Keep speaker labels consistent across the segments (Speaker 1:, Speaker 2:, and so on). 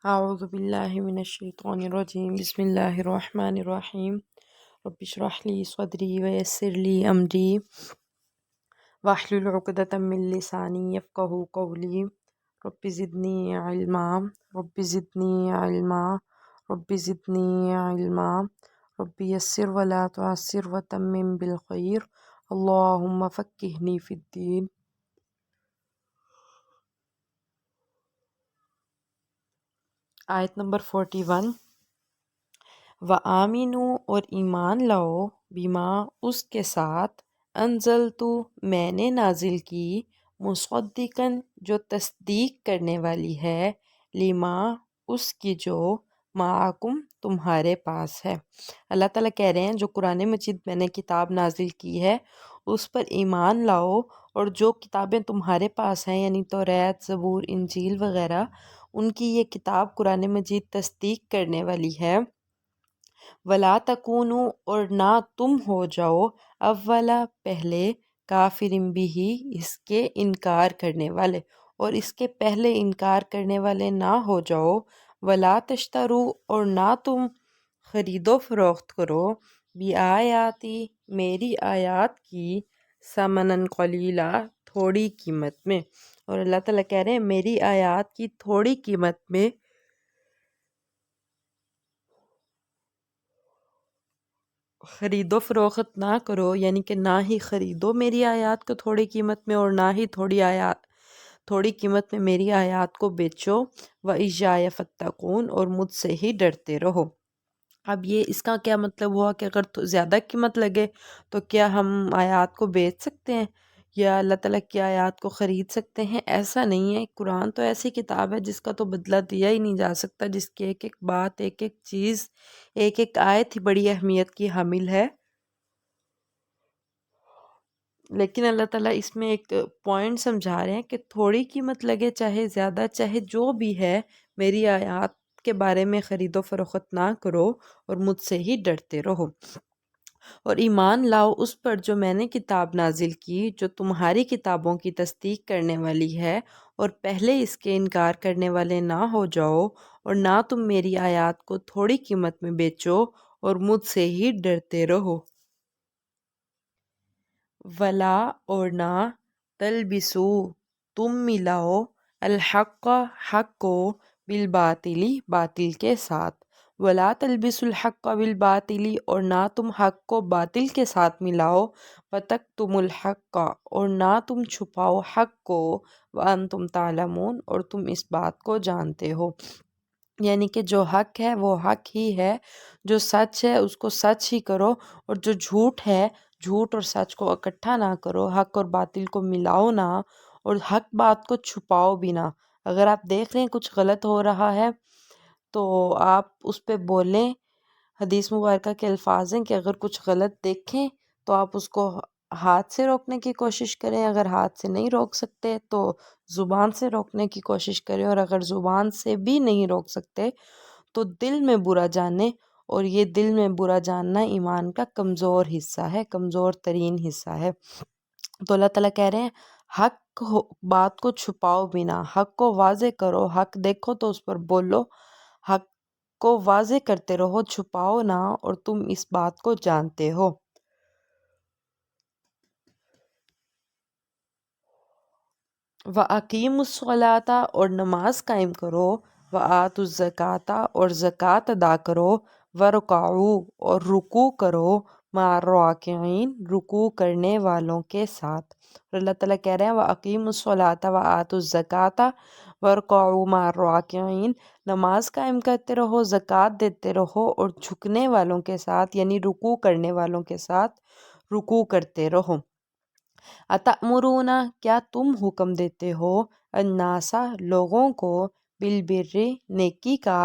Speaker 1: أعوذ بالله من الشيطان الرجيم بسم الله الرحمن الرحيم رب اشرح لي صدري ويسر لي أمري واحلل عقدة من لساني يفقه قولي رب زدني علما رب زدني علما رب زدني علما رب يسر ولا تعسر وتمم بالخير اللهم فقهني في الدين. آیت نمبر 41. وآمنو اور ایمان لاؤ بیما اس کے ساتھ انزلتو میں نے نازل کی مصدقاً جو تصدیق کرنے والی ہے لما اس کی جو معاکم تمہارے پاس ہے. اللہ تعالیٰ کہہ رہے ہیں جو قرآن مجید میں نے کتاب نازل کی ہے اس پر ایمان لاؤ، اور جو کتابیں تمہارے پاس ہیں یعنی توریت، زبور، انجیل وغیرہ، ان کی یہ کتاب قرآن مجید تصدیق کرنے والی ہے. ولا تکونو اور نہ تم ہو جاؤ اولا پہلے کافرن بھی اس کے انکار کرنے والے، اور اس کے پہلے انکار کرنے والے نہ ہو جاؤ. ولا تشترو اور نہ تم خرید و فروخت کرو بی آیاتی میری آیات کی ثمناً قلیلا تھوڑی قیمت میں. اور اللہ تعالیٰ کہہ رہے ہیں میری آیات کی تھوڑی قیمت میں خرید و فروخت نہ کرو، یعنی کہ نہ ہی خریدو میری آیات کو تھوڑی قیمت میں، اور نہ ہی تھوڑی قیمت میں میری آیات کو بیچو. وَإِيَّايَ فَاتَّقُونَ اور مجھ سے ہی ڈرتے رہو. اب یہ اس کا کیا مطلب ہوا کہ اگر زیادہ قیمت لگے تو کیا ہم آیات کو بیچ سکتے ہیں یا اللہ تعالیٰ کی آیات کو خرید سکتے ہیں؟ ایسا نہیں ہے. قرآن تو ایسی کتاب ہے جس کا تو بدلہ دیا ہی نہیں جا سکتا، جس کی ایک ایک بات، ایک ایک چیز، ایک ایک آیت ہی بڑی اہمیت کی حامل ہے. لیکن اللہ تعالیٰ اس میں ایک پوائنٹ سمجھا رہے ہیں کہ تھوڑی قیمت لگے چاہے زیادہ، چاہے جو بھی ہے، میری آیات کے بارے میں خرید و فروخت نہ کرو اور مجھ سے ہی ڈرتے رہو. اور ایمان لاؤ اس پر جو میں نے کتاب نازل کی، جو تمہاری کتابوں کی تصدیق کرنے والی ہے، اور پہلے اس کے انکار کرنے والے نہ ہو جاؤ، اور نہ تم میری آیات کو تھوڑی قیمت میں بیچو اور مجھ سے ہی ڈرتے رہو. ولا اور نہ تلبسو تم ملاؤ الحق حق کو بالباطلی باطل کے ساتھ. ولا تلبسوا الحق بالباطلی اور نہ تم حق کو باطل کے ساتھ ملاؤ. وتکتموا الحق اور نہ تم چھپاؤ حق کو. وانتم تعلمون اور تم اس بات کو جانتے ہو. یعنی کہ جو حق ہے وہ حق ہی ہے، جو سچ ہے اس کو سچ ہی کرو، اور جو جھوٹ ہے جھوٹ اور سچ کو اکٹھا نہ کرو، حق اور باطل کو ملاؤ نہ، اور حق بات کو چھپاؤ بھی نہ. اگر آپ دیکھ رہے ہیں کچھ غلط ہو رہا ہے تو آپ اس پہ بولیں. حدیث مبارکہ کے الفاظ ہیں کہ اگر کچھ غلط دیکھیں تو آپ اس کو ہاتھ سے روکنے کی کوشش کریں، اگر ہاتھ سے نہیں روک سکتے تو زبان سے روکنے کی کوشش کریں، اور اگر زبان سے بھی نہیں روک سکتے تو دل میں برا جانیں. اور یہ دل میں برا جاننا ایمان کا کمزور حصہ ہے، کمزور ترین حصہ ہے. تو اللہ تعالیٰ کہہ رہے ہیں بات کو چھپاؤ بھی نہ، حق کو واضح کرو. حق دیکھو تو اس پر بولو، حق کو واضح کرتے رہو، چھپاؤ نہ، اور تم اس بات کو جانتے ہو. وَأَقِیمُوا الصَّلَاةَ اور نماز قائم کرو. وَآتُوا الزَّکَاةَ اور زکوٰۃ ادا کرو. وَارْکَعُوا اور رکوع کرو. مع الراکعین رکوع کرنے والوں کے ساتھ. اور اللہ تعالیٰ کہہ رہے ہیں وَأَقِیمُوا الصَّلَاةَ وَآتُوا الزَّکَاةَ وَارْکَعُوا مع الراکعین، نماز قائم کرتے رہو، زکوٰۃ دیتے رہو، اور جھکنے والوں کے ساتھ یعنی رکوع کرنے والوں کے ساتھ رکوع کرتے رہو. اتأمرون کیا تم حکم دیتے ہو الناس لوگوں کو بالبر نیکی کا،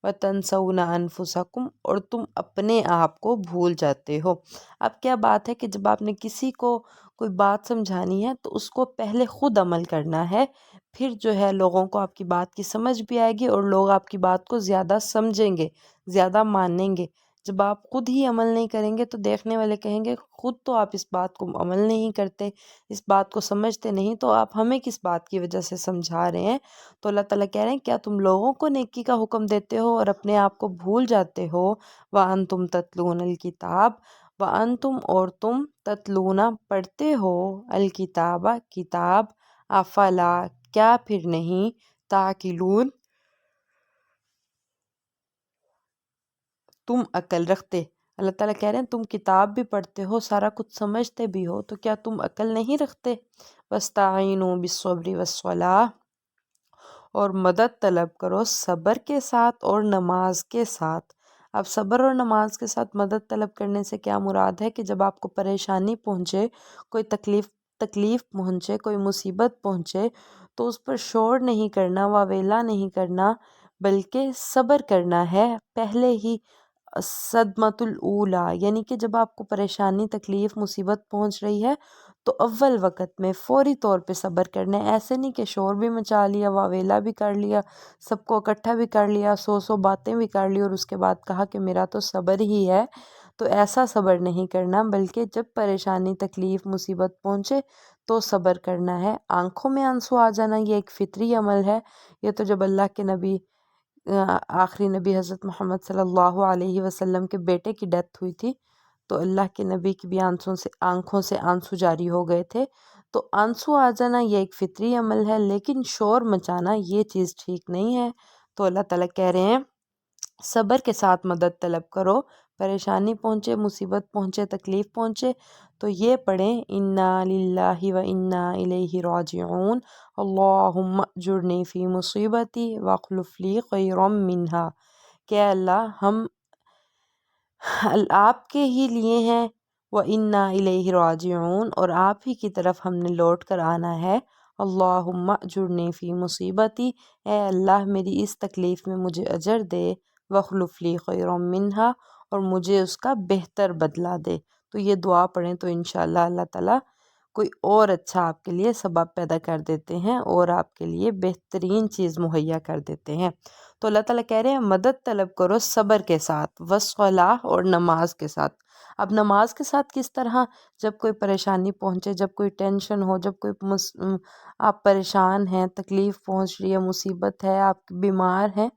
Speaker 1: وتنسون انفسکم اور تم اپنے آپ کو بھول جاتے ہو. اب کیا بات ہے کہ جب آپ نے کسی کو کوئی بات سمجھانی ہے تو اس کو پہلے خود عمل کرنا ہے، پھر جو ہے لوگوں کو آپ کی بات کی سمجھ بھی آئے گی اور لوگ آپ کی بات کو زیادہ سمجھیں گے، زیادہ مانیں گے. جب آپ خود ہی عمل نہیں کریں گے تو دیکھنے والے کہیں گے خود تو آپ اس بات کو عمل نہیں کرتے، اس بات کو سمجھتے نہیں، تو آپ ہمیں کس بات کی وجہ سے سمجھا رہے ہیں۔ تو اللہ تعالیٰ کہہ رہے ہیں کیا تم لوگوں کو نیکی کا حکم دیتے ہو اور اپنے آپ کو بھول جاتے ہو؟ وَأَنْتُمْ تَتْلُونَ الْكِتَابَ، وَأَنْتُمْ اور تم تتلون پڑھتے ہو الکتاب کتاب، افلا کیا پھر نہیں، تعقلون تم عقل رکھتے۔ اللہ تعالیٰ کہہ رہے ہیں تم کتاب بھی پڑھتے ہو، سارا کچھ سمجھتے بھی ہو، تو کیا تم عقل نہیں رکھتے؟ وَاسْتَعِینُوا بِالصَّبْرِ وَالصَّلَاةِ اور مدد طلب کرو صبر کے ساتھ اور نماز کے ساتھ۔ اب صبر اور نماز کے ساتھ مدد طلب کرنے سے کیا مراد ہے کہ جب آپ کو پریشانی پہنچے، کوئی تکلیف پہنچے، کوئی مصیبت پہنچے، تو اس پر شور نہیں کرنا، واویلا نہیں کرنا، بلکہ صبر کرنا ہے پہلے ہی۔ صدمۃ الاولیٰ یعنی کہ جب آپ کو پریشانی، تکلیف، مصیبت پہنچ رہی ہے تو اول وقت میں فوری طور پہ صبر کرنا ہے۔ ایسے نہیں کہ شور بھی مچا لیا، واویلا بھی کر لیا، سب کو اکٹھا بھی کر لیا، سو باتیں بھی کر لی اور اس کے بعد کہا کہ میرا تو صبر ہی ہے۔ تو ایسا صبر نہیں کرنا، بلکہ جب پریشانی، تکلیف، مصیبت پہنچے تو صبر کرنا ہے۔ آنکھوں میں آنسو آ جانا یہ ایک فطری عمل ہے۔ یہ تو جب اللہ کے نبی، آخری نبی حضرت محمد صلی اللہ علیہ وسلم کے بیٹے کی ڈیتھ ہوئی تھی تو اللہ کے نبی کی بھی آنکھوں سے آنسو جاری ہو گئے تھے۔ تو آنسو آ جانا یہ ایک فطری عمل ہے، لیکن شور مچانا یہ چیز ٹھیک نہیں ہے۔ تو اللہ تعالیٰ کہہ رہے ہیں صبر کے ساتھ مدد طلب کرو، پریشانی پہنچے، مصیبت پہنچے، تکلیف پہنچے تو یہ پڑھیں انا للہ و انا الیہ راجعون، اللہم اجرنی فی مصیبتی واخلف لی خیرا منہا، کہ اللہ ہم آپ کے ہی لیے ہیں، وَإِنَّا إِلَيْهِ رَاجِعُونَ اور آپ ہی کی طرف ہم نے لوٹ کر آنا ہے۔ اللہم اجرنی فی مصیبتی، اے اللہ میری اس تکلیف میں مجھے اجر دے، وَاخْلُفْ لِي خَيْرًا مِنْهَا اور مجھے اس کا بہتر بدلہ دے۔ تو یہ دعا پڑھیں تو انشاءاللہ اللہ تعالیٰ کوئی اور اچھا آپ کے لیے سبب پیدا کر دیتے ہیں اور آپ کے لیے بہترین چیز مہیا کر دیتے ہیں۔ تو اللہ تعالیٰ کہہ رہے ہیں مدد طلب کرو صبر کے ساتھ، والصلاۃ اور نماز کے ساتھ۔ اب نماز کے ساتھ کس طرح؟ جب کوئی پریشانی پہنچے، جب کوئی ٹینشن ہو، جب کوئی آپ پریشان ہیں، تکلیف پہنچ رہی ہے، مصیبت ہے، آپ بیمار ہیں،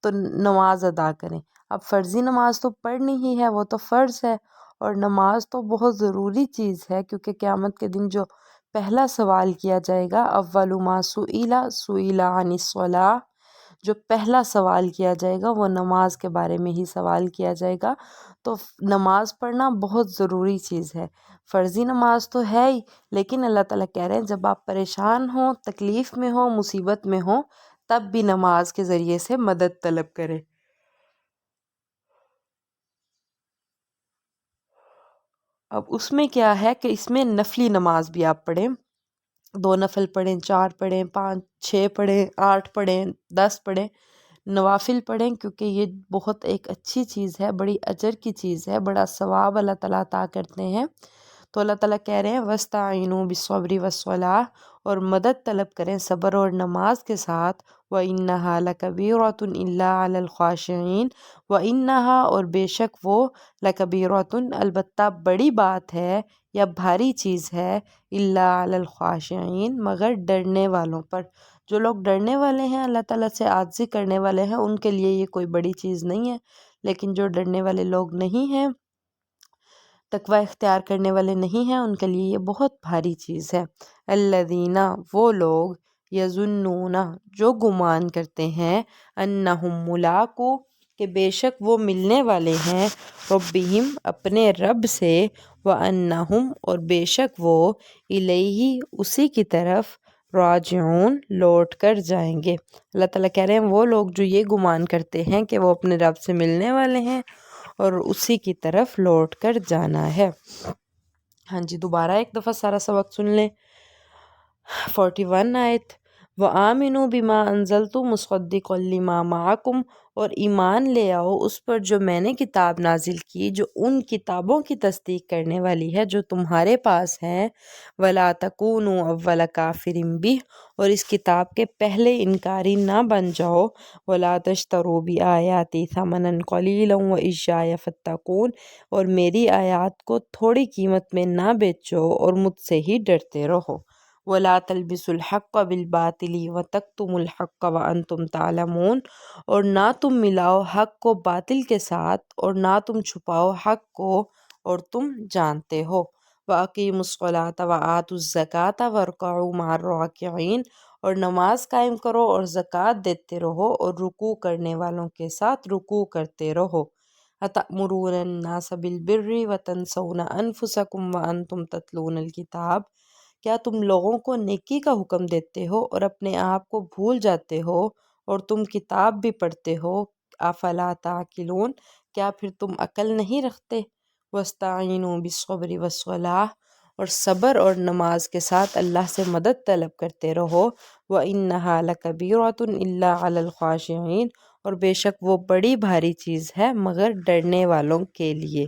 Speaker 1: تو نماز ادا کریں۔ اب فرضی نماز تو پڑھنی ہی ہے، وہ تو فرض ہے، اور نماز تو بہت ضروری چیز ہے، کیونکہ قیامت کے دن جو پہلا سوال کیا جائے گا، اول ما سئل عن الصلاۃ، جو پہلا سوال کیا جائے گا وہ نماز کے بارے میں ہی سوال کیا جائے گا۔ تو نماز پڑھنا بہت ضروری چیز ہے۔ فرضی نماز تو ہے ہی، لیکن اللہ تعالیٰ کہہ رہے ہیں جب آپ پریشان ہوں، تکلیف میں ہوں، مصیبت میں ہوں، تب بھی نماز کے ذریعے سے مدد طلب کریں۔ اب اس میں کیا ہے کہ اس میں نفلی نماز بھی آپ پڑھیں، 2 نفل پڑھیں، 4 پڑھیں، 5 6 پڑھیں، 8 پڑھیں، 10 پڑھیں، نوافل پڑھیں، کیونکہ یہ بہت ایک اچھی چیز ہے، بڑی اجر کی چیز ہے، بڑا ثواب اللہ تعالیٰ عطا کرتے ہیں۔ تو اللہ تعالیٰ کہہ رہے ہیں وَاسْتَعِینُوا بِالصَّبْرِ وَالصَّلَاةِ اور مدد طلب کریں صبر اور نماز کے ساتھ، وَإِنَّهَا لَكَبِيرَةٌ إِلَّا عَلَى الْخَاشِعِينَ وَإِنَّهَا اور بے شک وہ لَكَبِيرَةٌ البتہ بڑی بات ہے یا بھاری چیز ہے، إِلَّا عَلَى الْخَاشِعِينَ مگر ڈرنے والوں پر۔ جو لوگ ڈرنے والے ہیں، اللہ تعالیٰ سے عاجزی کرنے والے ہیں، ان کے لیے یہ کوئی بڑی چیز نہیں ہے، لیکن جو ڈرنے والے لوگ نہیں ہیں، تقوی اختیار کرنے والے نہیں ہیں، ان کے لیے یہ بہت بھاری چیز ہے۔ الذین وہ لوگ، یظنون جو گمان کرتے ہیں، انہم ملاقو کہ بے شک وہ ملنے والے ہیں، ربہم اپنے رب سے، وانہم اور بے شک وہ الیہ اسی کی طرف، راجعون لوٹ کر جائیں گے۔ اللہ تعالیٰ کہہ رہے ہیں وہ لوگ جو یہ گمان کرتے ہیں کہ وہ اپنے رب سے ملنے والے ہیں اور اسی کی طرف لوٹ کر جانا ہے۔ ہاں جی، دوبارہ ایک دفعہ سارا سبق سن لیں۔ 41 آیت، وَآمِنُوا بِمَا أَنزَلْتُ مُصَدِّقًا لِمَا مَعَكُمْ، اور ایمان لے آؤ اس پر جو میں نے کتاب نازل کی، جو ان کتابوں کی تصدیق کرنے والی ہے جو تمہارے پاس ہیں۔ وَلَا تَكُونُوا أَوَّلَ كَافِرٍ بِهِ، اور اس کتاب کے پہلے انکاری نہ بن جاؤ۔ وَلَا تَشْتَرُوا بِآيَاتِي ثَمَنًا قَلِيلًا وَإِيَّايَ فَاتَّقُونِ، اور میری آیات کو تھوڑی قیمت میں نہ بیچو اور مجھ سے ہی ڈرتے رہو۔ وَلَا تَلْبِسُوا الْحَقَّ بِالْبَاطِلِ وَتَكْتُمُوا الْحَقَّ وَأَنْتُمْ تَعْلَمُونَ، اور نہ تم ملاؤ حق کو باطل کے ساتھ اور نہ تم چھپاؤ حق کو اور تم جانتے ہو۔ وَأَقِيمُوا الصَّلَاةَ وَآتُوا الزَّكَاةَ وَارْكَعُوا مَعَ الرَّاكِعِينَ، اور نماز قائم کرو اور زکوٰۃ دیتے رہو اور رکوع کرنے والوں کے ساتھ رکوع کرتے رہو۔ أَتَأْمُرُونَ النَّاسَ بِالْبِرِّ وَتَنْسَوْنَ أَنفُسَكُمْ وَأَنْتُمْ تَتْلُونَ الْكِتَابَ، کیا تم لوگوں کو نیکی کا حکم دیتے ہو اور اپنے آپ کو بھول جاتے ہو اور تم کتاب بھی پڑھتے ہو؟ افلا تعقلون، کیا پھر تم عقل نہیں رکھتے؟ واستعینوا بالصبر والصلاۃ، اور صبر اور نماز کے ساتھ اللہ سے مدد طلب کرتے رہو۔ وَإِنَّهَا لَكَبِیرَةٌ إِلَّا عَلَى الْخَاشِعِینَ، اور بے شک وہ بڑی بھاری چیز ہے مگر ڈرنے والوں کے لیے۔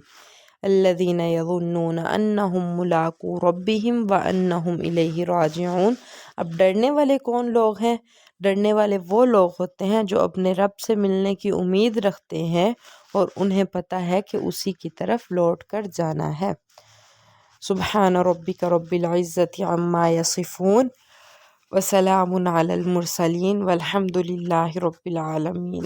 Speaker 1: الذین یظنون انہم ملاقو ربہم وانہم الیہ راجعون، اب ڈرنے والے کون لوگ ہیں؟ ڈرنے والے وہ لوگ ہوتے ہیں جو اپنے رب سے ملنے کی امید رکھتے ہیں اور انہیں پتہ ہے کہ اسی کی طرف لوٹ کر جانا ہے۔ سبحان ربک رب العزة عما یصفون وسلام علی المرسلین والحمد للہ رب العالمین۔